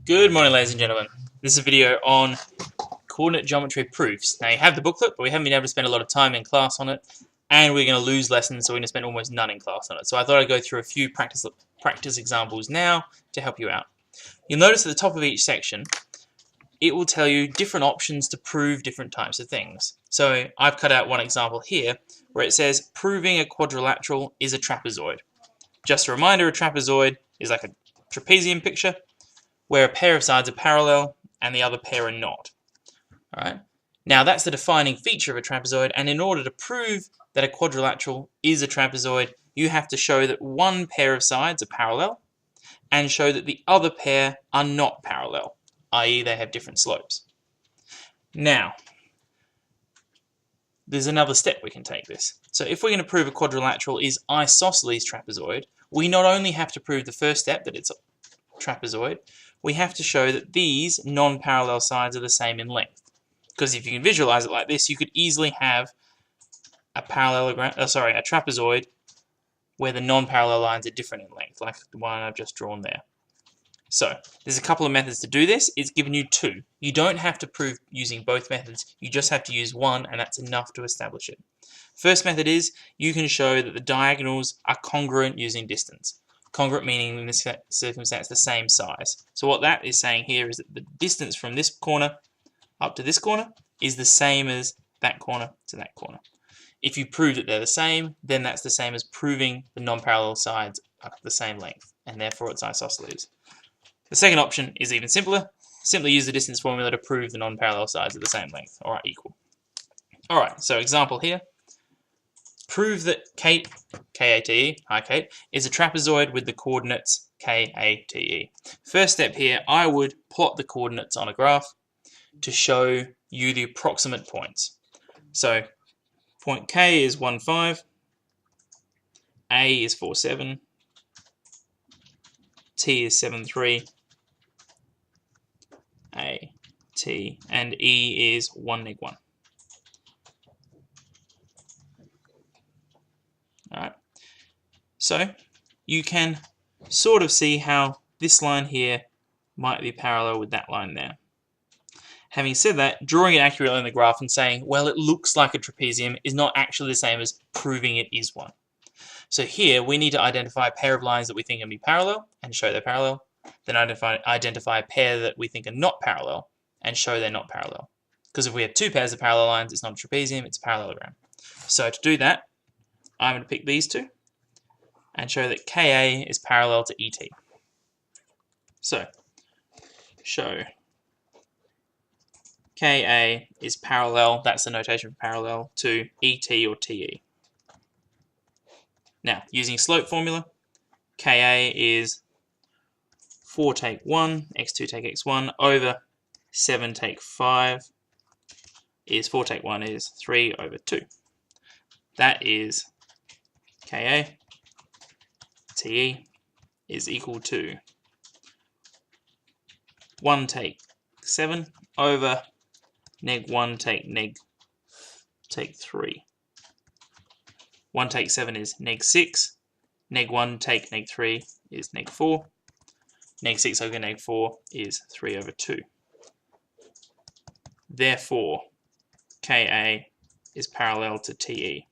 Good morning, ladies and gentlemen. This is a video on coordinate geometry proofs. Now, you have the booklet, but we haven't been able to spend a lot of time in class on it, and we're going to lose lessons, so we're going to spend almost none in class on it. So I thought I'd go through a few practice examples now to help you out. You'll notice at the top of each section, it will tell you different options to prove different types of things. So I've cut out one example here, where it says, proving a quadrilateral is a trapezoid. Just a reminder, a trapezoid is like a trapezium picture, where a pair of sides are parallel and the other pair are not. Alright? Now that's the defining feature of a trapezoid, and in order to prove that a quadrilateral is a trapezoid, you have to show that one pair of sides are parallel and show that the other pair are not parallel, i.e. they have different slopes. Now, there's another step we can take this. So if we're going to prove a quadrilateral is isosceles trapezoid, we not only have to prove the first step, that it's a trapezoid, we have to show that these non-parallel sides are the same in length. Because if you can visualize it like this, you could easily have a trapezoid where the non-parallel lines are different in length, like the one I've just drawn there. So, there's a couple of methods to do this. It's given you two. You don't have to prove using both methods, you just have to use one, and that's enough to establish it. First method is, you can show that the diagonals are congruent using distance. Congruent meaning in this circumstance the same size. So what that is saying here is that the distance from this corner up to this corner is the same as that corner to that corner. If you prove that they're the same, then that's the same as proving the non-parallel sides are the same length, and therefore it's isosceles. The second option is even simpler. Simply use the distance formula to prove the non-parallel sides are the same length, or are equal. Alright, so example here. Prove that Kate, K-A-T-E, hi Kate, is a trapezoid with the coordinates K-A-T-E. First step here, I would plot the coordinates on a graph to show you the approximate points. So, point K is 1, 5, A is 4, 7, T is 7, 3, A, T, and E is 1, neg 1. Alright, so you can sort of see how this line here might be parallel with that line there. Having said that, drawing it accurately on the graph and saying, well, it looks like a trapezium is not actually the same as proving it is one. So here, we need to identify a pair of lines that we think can be parallel and show they're parallel. Then identify a pair that we think are not parallel and show they're not parallel. Because if we have two pairs of parallel lines, it's not a trapezium, it's a parallelogram. So to do that, I'm going to pick these two and show that KA is parallel to ET. So, show KA is parallel, that's the notation for parallel, to ET or TE. Now, using slope formula, KA is 4 take 1, x2 take x1, over 7 take 5 is 4 take 1 is 3 over 2. That is KA, TE is equal to 1 take 7 over neg 1 take 3. 1 take 7 is neg 6, neg 1 take neg 3 is neg 4, neg 6 over neg 4 is 3 over 2. Therefore, KA is parallel to TE.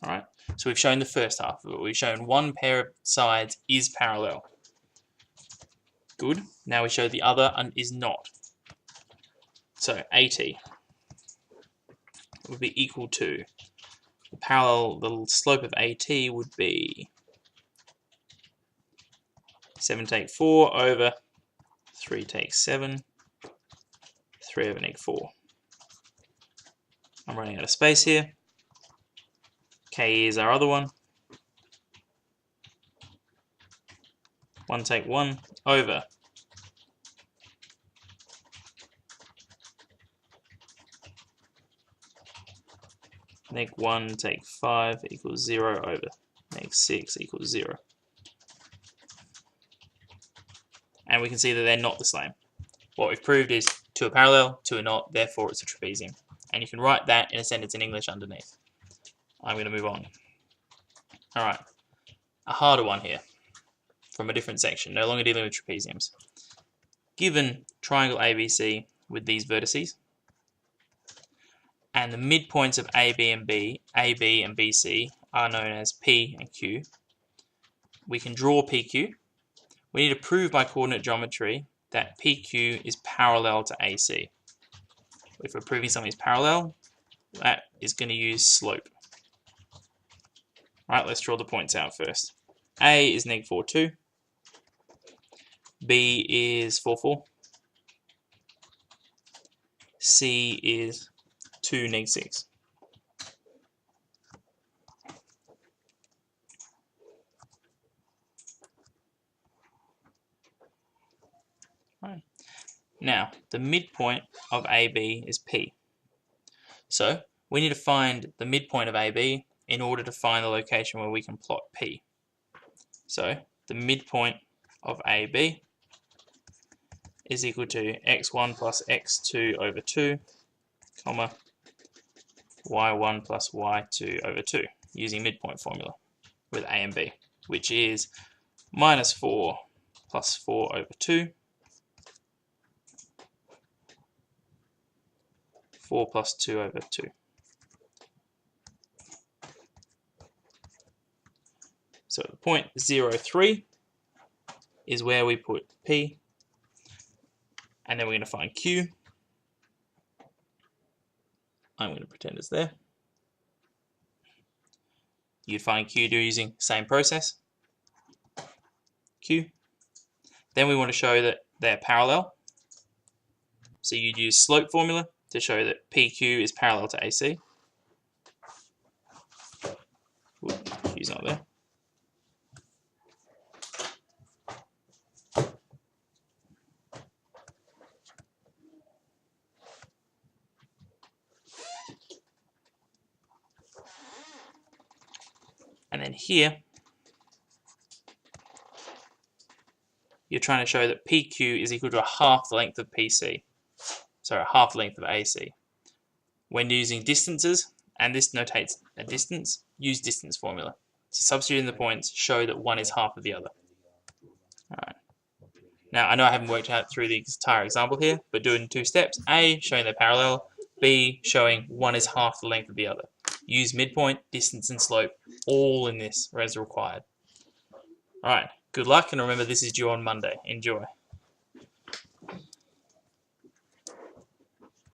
Alright, so we've shown the first half of it. We've shown one pair of sides is parallel. Good. Now we show the other and is not. So AT would be equal to the slope of AT would be 7 take 4 over 3 take 7, 3 over neg 4. I'm running out of space here. KE is our other one. 1 take 1 over neg 1 take 5 equals 0 over neg 6 equals 0. And we can see that they're not the same. What we've proved is two are parallel, two are not, therefore it's a trapezium. And you can write that in a sentence in English underneath. I'm going to move on. Alright, a harder one here from a different section, no longer dealing with trapeziums. given triangle ABC with these vertices, and the midpoints of AB and BC are known as P and Q, we can draw PQ. We need to prove by coordinate geometry that PQ is parallel to AC. If we're proving something is parallel, that is going to use slope. Alright, let's draw the points out first. A is -4, 2. B is 4, 4. C is 2, -6. Right. Now, the midpoint of AB is P. So, we need to find the midpoint of AB in order to find the location where we can plot P. So, the midpoint of AB is equal to x1 plus x2 over 2, comma, y1 plus y2 over 2, using midpoint formula with A and B, which is -4 plus 4 over 2, 4 plus 2 over 2. So the point 0, 3 is where we put P, and then we're going to find Q. I'm going to pretend it's there. You'd find Q using same process, Q. Then we want to show that they're parallel. So you'd use slope formula to show that PQ is parallel to AC. Ooh, Q's not there. And then here, you're trying to show that PQ is equal to a half the length of PC. Sorry, half the length of AC. When using distances, and this notates a distance, use distance formula. To substitute in the points, show that one is half of the other. Alright. Now, I know I haven't worked out through the entire example here, but do it in 2 steps. A, showing they're parallel. B, showing one is half the length of the other. Use midpoint, distance, and slope, all in this as required. Alright, good luck, and remember this is due on Monday. Enjoy.